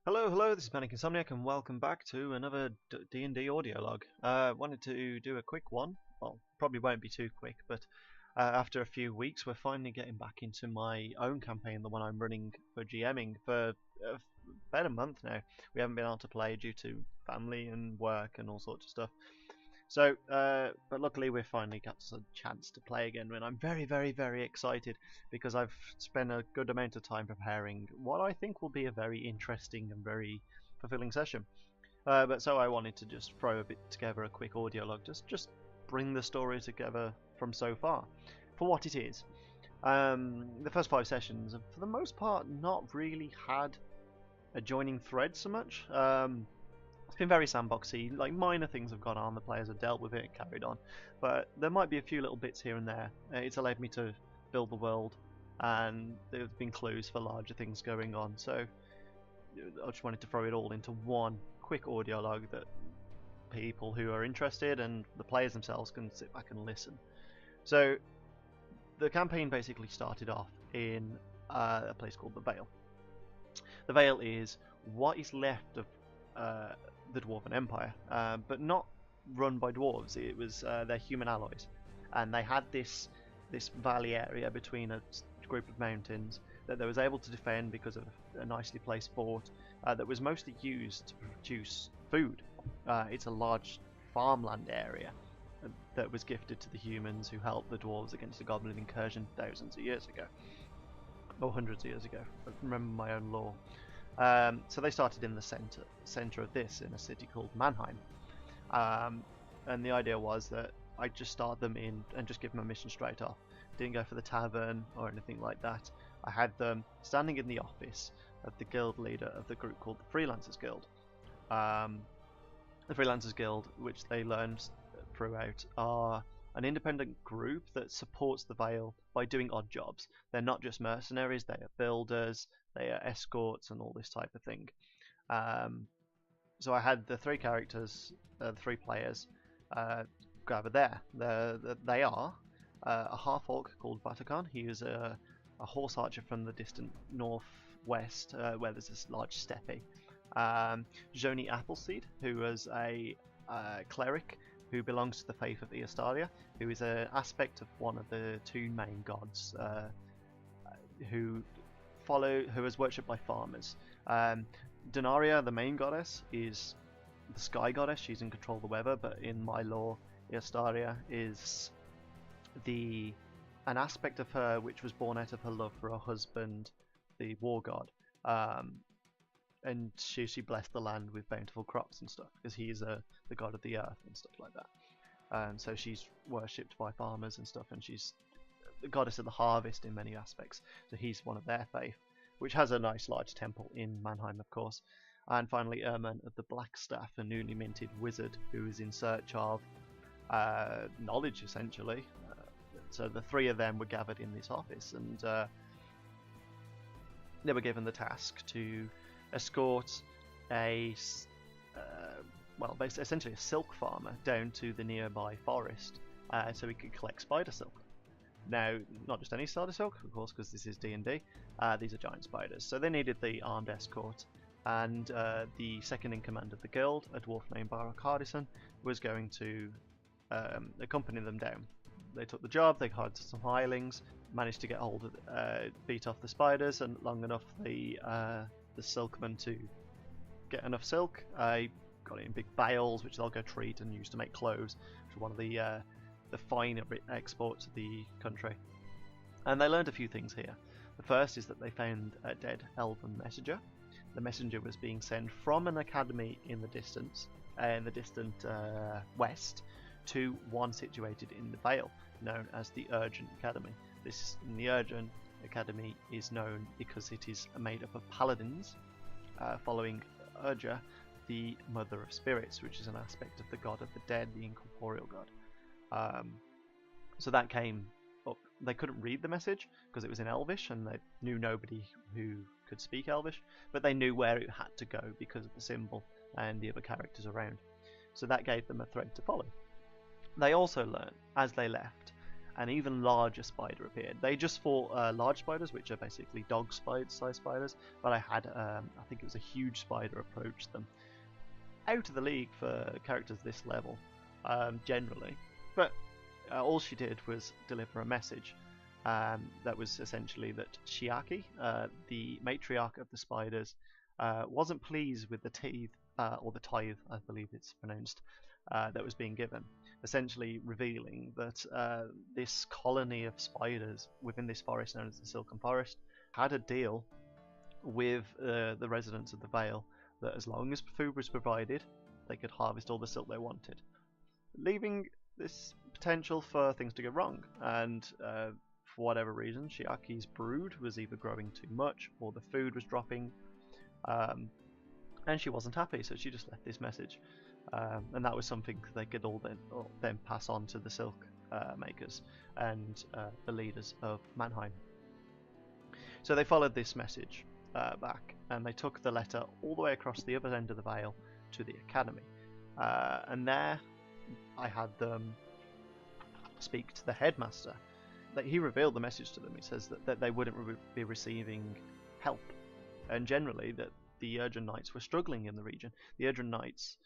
Hello, this is Panic Insomniac, and welcome back to another D&D Audiolog. Wanted to do a quick one. Well, probably won't be too quick, but after a few weeks, we're finally getting back into my own campaign, the one I'm running for GMing for about a month now. We haven't been able to play due to family and work and all sorts of stuff. So, but luckily we finally got a chance to play again, and I'm very excited because I've spent a good amount of time preparing what I think will be a very interesting and very fulfilling session. But so I wanted to just throw together a quick audio log, just bring the story together from so far, for what it is. The first 5 sessions have, for the most part, not really had a joining thread so much. It's been very sandboxy, like minor things have gone on, the players have dealt with it and carried on, but there might be a few little bits here and there. It's allowed me to build the world, and there have been clues for larger things going on, so I just wanted to throw it all into one quick audio log that people who are interested and the players themselves can sit back and listen. So the campaign basically started off in a place called the Vale. The Vale is what is left of the Dwarven Empire, but not run by dwarves. It was their human alloys, and they had this valley area between a group of mountains that they was able to defend because of a nicely placed fort that was mostly used to produce food. It's a large farmland area that was gifted to the humans who helped the dwarves against the goblin incursion thousands of years ago, or hundreds of years ago. I remember my own lore. So they started in the center of this, in a city called Mannheim, and the idea was that I'd just start them in and just give them a mission straight off. Didn't go for the tavern or anything like that. I had them standing in the office of the guild leader of the group called the Freelancers Guild. The Freelancers Guild, which they learned throughout, are an independent group that supports the Vale by doing odd jobs. They're not just mercenaries, they are builders, they are escorts and all this type of thing. So I had the 3 characters, the 3 players, gathered there. They are a half-orc called Batakon. He is a horse archer from the distant northwest, where there's this large steppe. Joni Appleseed, who was a cleric who belongs to the faith of Eostaria, who is an aspect of one of the 2 main gods who is worshipped by farmers. Denaria, the main goddess, is the sky goddess. She's in control of the weather, but in my lore, Eostaria is an aspect of her which was born out of her love for her husband, the war god. And she blessed the land with bountiful crops and stuff, because he is the god of the earth and stuff like that. So she's worshipped by farmers and stuff, and she's the goddess of the harvest in many aspects. So he's one of their faith, which has a nice large temple in Mannheim, of course. And finally, Erman of the Blackstaff, a newly minted wizard who is in search of knowledge, essentially. So the 3 of them were gathered in this office, and they were given the task to escort essentially a silk farmer down to the nearby forest so he could collect spider silk. Now, not just any spider silk, of course, because this is D&D. These are giant spiders, so they needed the armed escort, and the second in command of the guild, a dwarf named Barak Hardison, was going to accompany them down. They took the job, they hired some hirelings, managed to get hold of beat off the spiders, and long enough the silkmen to get enough silk. I got it in big bales, which they'll go treat and use to make clothes, which are one of the finer exports of the country. And they learned a few things here. The first is that they found a dead elven messenger. The messenger was being sent from an academy in the distant west to one situated in the Vale, known as the Urgent Academy. The Urgent Academy is known because it is made up of paladins, following Urja, the Mother of Spirits, which is an aspect of the god of the dead, the incorporeal god. So that came up. They couldn't read the message because it was in Elvish, and they knew nobody who could speak Elvish, but they knew where it had to go because of the symbol and the other characters around. So that gave them a thread to follow. They also learned, as they left, an even larger spider appeared. They just fought large spiders, which are basically dog-sized spiders, but I had, I think it was a huge spider approach them. Out of the league for characters this level, generally. But all she did was deliver a message that was essentially that Shiaki, the matriarch of the spiders, wasn't pleased with the tithe, or the tithe, I believe it's pronounced, that was being given. Essentially revealing that this colony of spiders within this forest known as the Silken Forest had a deal with the residents of the Vale that as long as food was provided, they could harvest all the silk they wanted, leaving this potential for things to go wrong. And for whatever reason, Shiaki's brood was either growing too much or the food was dropping, and she wasn't happy, so she just left this message. And that was something they could all then pass on to the silk makers and the leaders of Mannheim. So they followed this message back, and they took the letter all the way across the other end of the Vale to the academy. And there I had them speak to the headmaster. He revealed the message to them. He says that they wouldn't be receiving help, and generally that the Erdran Knights were struggling in the region. The Erdran Knights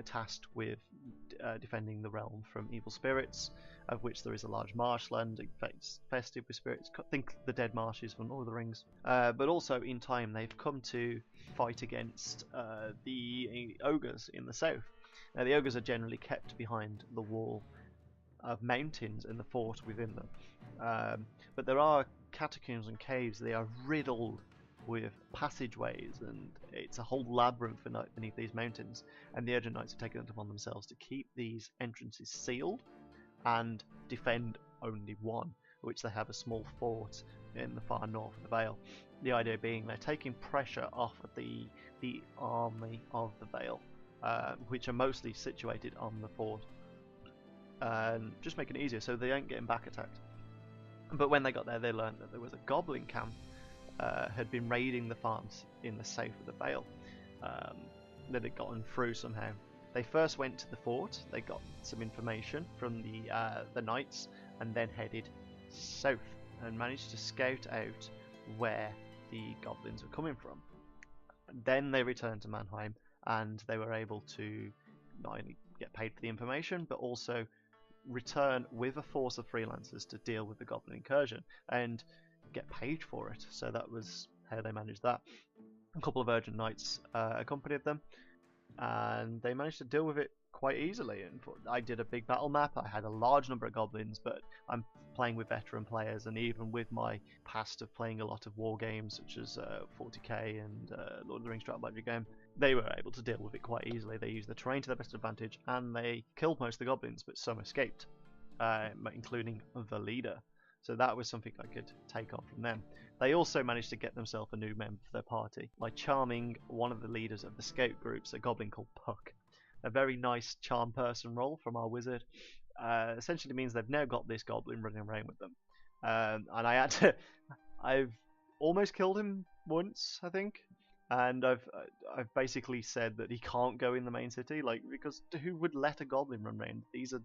tasked with defending the realm from evil spirits, of which there is a large marshland infested with spirits. Think the Dead Marshes from Lord of the Rings. But also in time they've come to fight against the ogres in the south. Now the ogres are generally kept behind the wall of mountains and the fort within them. But there are catacombs and caves. They are riddled with passageways, and it's a whole labyrinth beneath these mountains, and the Erdran Knights have taken it upon themselves to keep these entrances sealed and defend only one, which they have a small fort in the far north of the Vale. The idea being they're taking pressure off of the army of the Vale, which are mostly situated on the fort, and just making it easier so they ain't getting back attacked. But when they got there, they learned that there was a goblin camp had been raiding the farms in the south of the Vale, that had gotten through somehow. They first went to the fort, they got some information from the knights, and then headed south and managed to scout out where the goblins were coming from. Then they returned to Mannheim, and they were able to not only get paid for the information, but also return with a force of freelancers to deal with the goblin incursion and get paid for it. So that was how they managed that. A couple of Erdran Knights accompanied them, and they managed to deal with it quite easily. And I did a big battle map. I had a large number of goblins, but I'm playing with veteran players, and even with my past of playing a lot of war games such as 40k and Lord of the Rings strategy game, they were able to deal with it quite easily. They used the terrain to their best advantage, and they killed most of the goblins, but some escaped, including the leader. So that was something I could take on from them. They also managed to get themselves a new member for their party by charming one of the leaders of the scout groups, a goblin called Puck. A very nice charm person role from our wizard. Essentially means they've now got this goblin running around with them. And I've almost killed him once, I think. And I've basically said that he can't go in the main city, because who would let a goblin run around? These are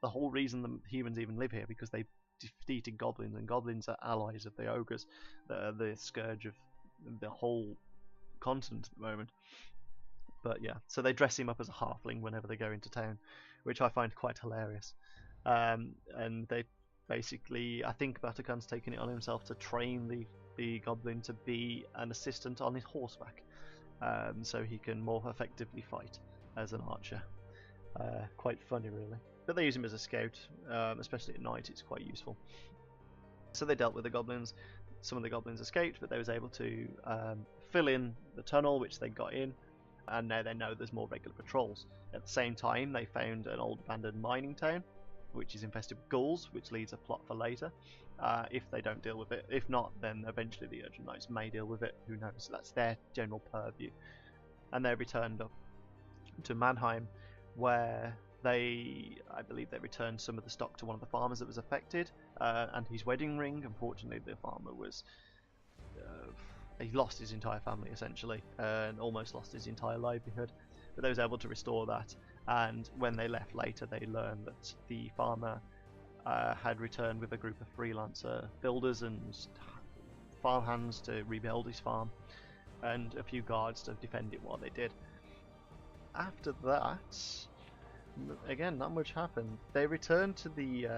the whole reason the humans even live here, because they defeated goblins, and goblins are allies of the ogres, the scourge of the whole continent at the moment. But yeah, so they dress him up as a halfling whenever they go into town, which I find quite hilarious. And they basically, I think Batakan's taken it on himself to train the goblin to be an assistant on his horseback, so he can more effectively fight as an archer. Quite funny, really. But they use him as a scout, especially at night. It's quite useful. So they dealt with the goblins. Some of the goblins escaped, but they was able to fill in the tunnel which they got in, and now they know there's more regular patrols. At the same time, they found an old abandoned mining town, which is infested with ghouls, which leads a plot for later, if they don't deal with it. If not, then eventually the Erdran Knights may deal with it. Who knows? So that's their general purview. And they returned up to Mannheim, where I believe they returned some of the stock to one of the farmers that was affected, and his wedding ring. Unfortunately, the farmer was he lost his entire family essentially, and almost lost his entire livelihood. But they was able to restore that, and when they left later, they learned that the farmer had returned with a group of freelancer builders and farmhands to rebuild his farm, and a few guards to defend it while they did. After that, again, not much happened. They returned to the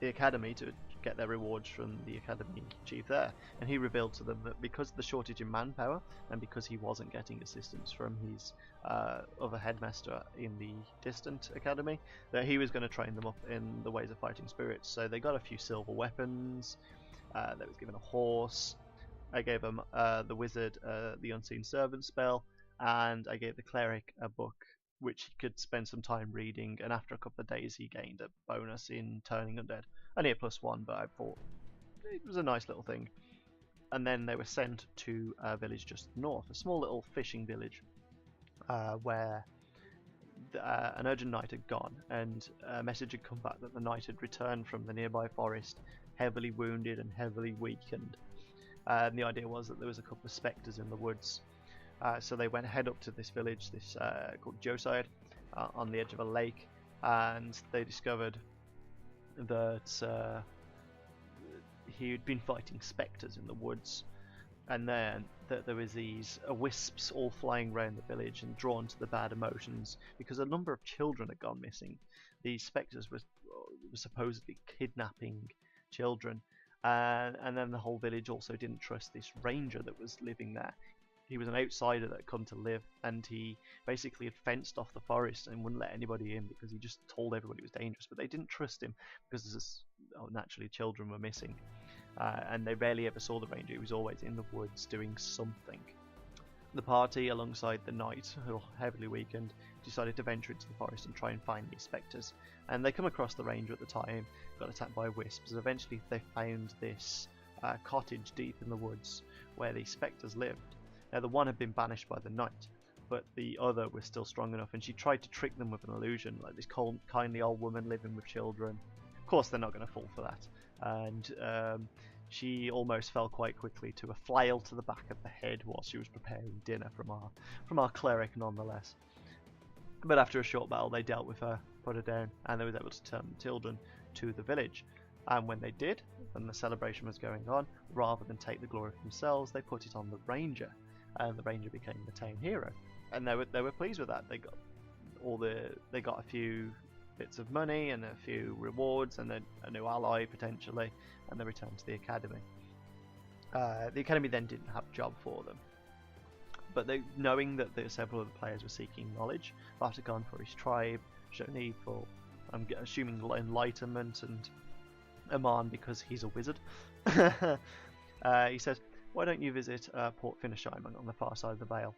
academy to get their rewards from the academy chief there, and he revealed to them that because of the shortage in manpower and because he wasn't getting assistance from his other headmaster in the distant academy, that he was going to train them up in the ways of fighting spirits. So they got a few silver weapons. They was given a horse. I gave them the wizard the unseen servant spell, and I gave the cleric a book which he could spend some time reading, and after a couple of days he gained a bonus in turning undead. Only a +1, but I thought it was a nice little thing. And then they were sent to a village just north, a small little fishing village, where an urgent knight had gone, and a message had come back that the knight had returned from the nearby forest, heavily wounded and heavily weakened. And the idea was that there was a couple of spectres in the woods. So they went head up to this village, this called Joside, on the edge of a lake, and they discovered that he had been fighting spectres in the woods, and then that there was these wisps all flying around the village and drawn to the bad emotions because a number of children had gone missing. These spectres were supposedly kidnapping children, and then the whole village also didn't trust this ranger that was living there. He was an outsider that had come to live, and he basically had fenced off the forest and wouldn't let anybody in because he just told everybody it was dangerous. But they didn't trust him because naturally children were missing, and they rarely ever saw the ranger. He was always in the woods doing something. The party, alongside the knight, who were heavily weakened, decided to venture into the forest and try and find these spectres. And they come across the ranger at the time, got attacked by wisps, and eventually they found this cottage deep in the woods where these spectres lived. Now, the one had been banished by the knight, but the other was still strong enough, and she tried to trick them with an illusion, like this cold, kindly old woman living with children. Of course, they're not going to fall for that, and she almost fell quite quickly to a flail to the back of the head while she was preparing dinner from our cleric, nonetheless. But after a short battle, they dealt with her, put her down, and they were able to turn the children to the village. And when they did, and the celebration was going on, rather than take the glory for themselves, they put it on the ranger. And the ranger became the town hero, and they were pleased with that. They got a few bits of money and a few rewards and a new ally potentially, and they returned to the academy. The academy then didn't have a job for them, but knowing that several of the players were seeking knowledge, Vartagon for his tribe, shown need for, I'm assuming, enlightenment, and Aman because he's a wizard. He said, "Why don't you visit Port Finisheim on the far side of the Vale?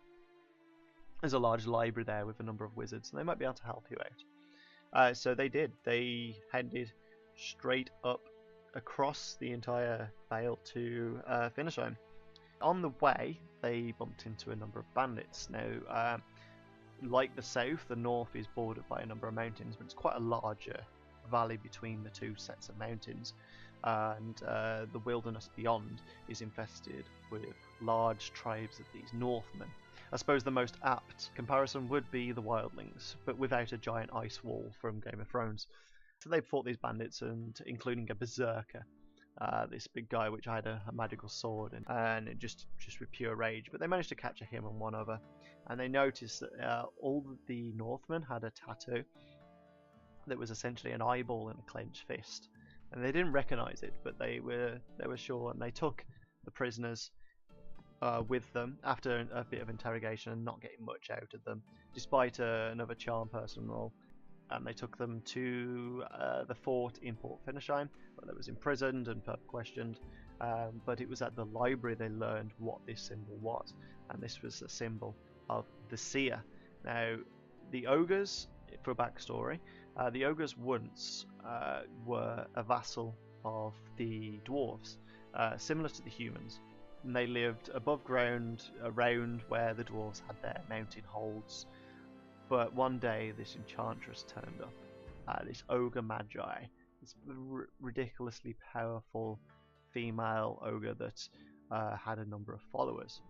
There's a large library there with a number of wizards, and they might be able to help you out." So they did. They headed straight up across the entire Vale to Finisheim. On the way, they bumped into a number of bandits. Now, like the south, the north is bordered by a number of mountains, but it's quite a larger valley between the two sets of mountains. And the wilderness beyond is infested with large tribes of these Northmen. I suppose the most apt comparison would be the wildlings, but without a giant ice wall from Game of Thrones. So they fought these bandits, and including a berserker, this big guy which had a magical sword, and just with pure rage. But they managed to capture him and one other, and they noticed that all the Northmen had a tattoo that was essentially an eyeball and a clenched fist. And they didn't recognize it, but they were sure, and they took the prisoners with them after a bit of interrogation and not getting much out of them, despite another charm person roll. And they took them to the fort in Port Finisheim, where they was imprisoned and questioned. But it was at the library they learned what this symbol was, and this was a symbol of the seer. Now, the ogres, for backstory, the ogres once were a vassal of the dwarves, similar to the humans. And they lived above ground, around where the dwarves had their mountain holds. But one day, this enchantress turned up, this ogre magi, this ridiculously powerful female ogre that had a number of followers.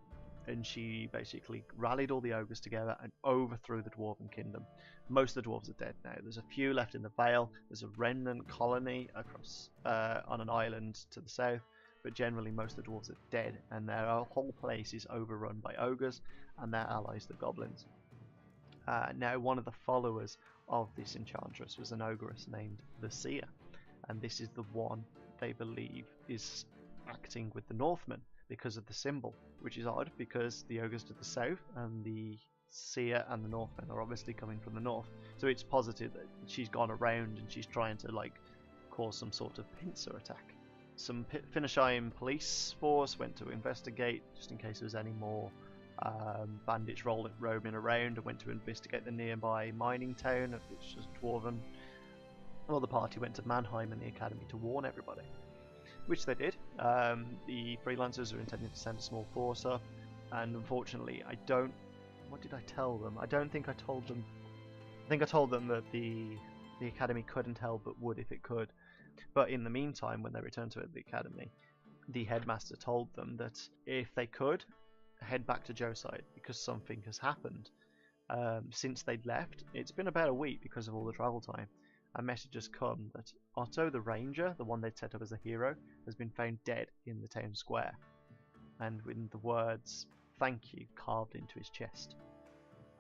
and she basically rallied all the ogres together and overthrew the dwarven kingdom. Most of the dwarves are dead now. There's a few left in the Vale. There's a remnant colony across on an island to the south, but generally most of the dwarves are dead, and their whole place is overrun by ogres and their allies, the goblins. Now, one of the followers of this enchantress was an ogress named the Seer, and this is the one they believe is acting with the Northmen because of the symbol, which is odd because the ogres to the south and the Seer and the Northmen are obviously coming from the north. So it's positive that she's gone around and she's trying to like cause some sort of pincer attack. Some Finishheim police force went to investigate just in case there was any more bandits roaming around, and went to investigate the nearby mining town, which was dwarven. Well, the party went to Mannheim and the academy to warn everybody, which they did. The freelancers are intending to send a small force up, and unfortunately, what did I tell them? I don't think I told them. I think I told them that the academy couldn't help but would if it could. But in the meantime, when they returned to the academy, the headmaster told them that if they could, head back to Joside because something has happened. Since they'd left, it's been about a week because of all the travel time. A message has come that Otto the Ranger, the one they'd set up as a hero, has been found dead in the town square, and with the words "thank you" carved into his chest.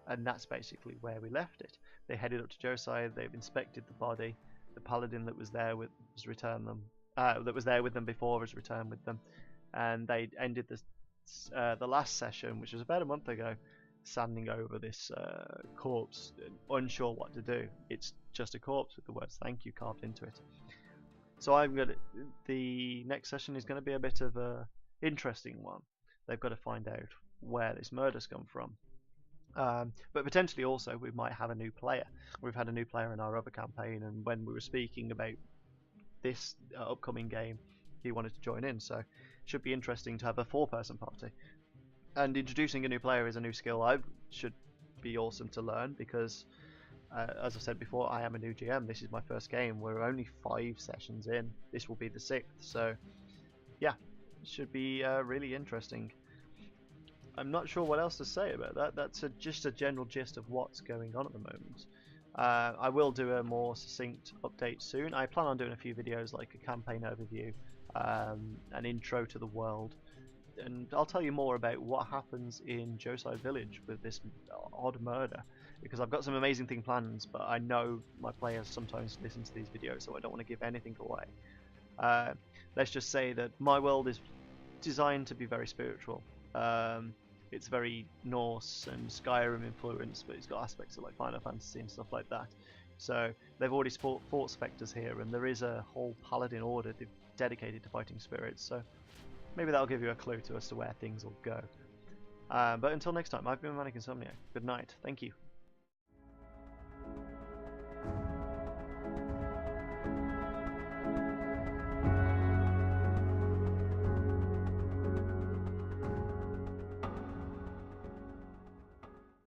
And that's basically where we left it. They headed up to Joside. They've inspected the body. The paladin that was there with them before has returned with them, and they ended the last session, which was about a month ago, standing over this corpse, unsure what to do. It's just a corpse with the words "thank you" carved into it. So the next session is going to be a bit of a interesting one. They've got to find out where this murder's come from. But potentially also we might have a new player. We've had a new player in our other campaign, and when we were speaking about this upcoming game, he wanted to join in, so it should be interesting to have a 4-person party. And introducing a new player is a new skill should be awesome to learn because, as I said before, I am a new GM. This is my first game. We're only 5 sessions in. This will be the 6th, so yeah, it should be really interesting. I'm not sure what else to say about that. That's just a general gist of what's going on at the moment. I will do a more succinct update soon. I plan on doing a few videos like a campaign overview, an intro to the world, and I'll tell you more about what happens in Joside Village with this odd murder, because I've got some amazing things planned, but I know my players sometimes listen to these videos, so I don't want to give anything away. Let's just say that my world is designed to be very spiritual. It's very Norse and Skyrim influenced, but it's got aspects of like Final Fantasy and stuff like that. So they've already fought spectres here, and there is a whole paladin order dedicated to fighting spirits. So maybe that'll give you a clue as to where things will go. But until next time, I've been Manic Insomniac. Good night. Thank you.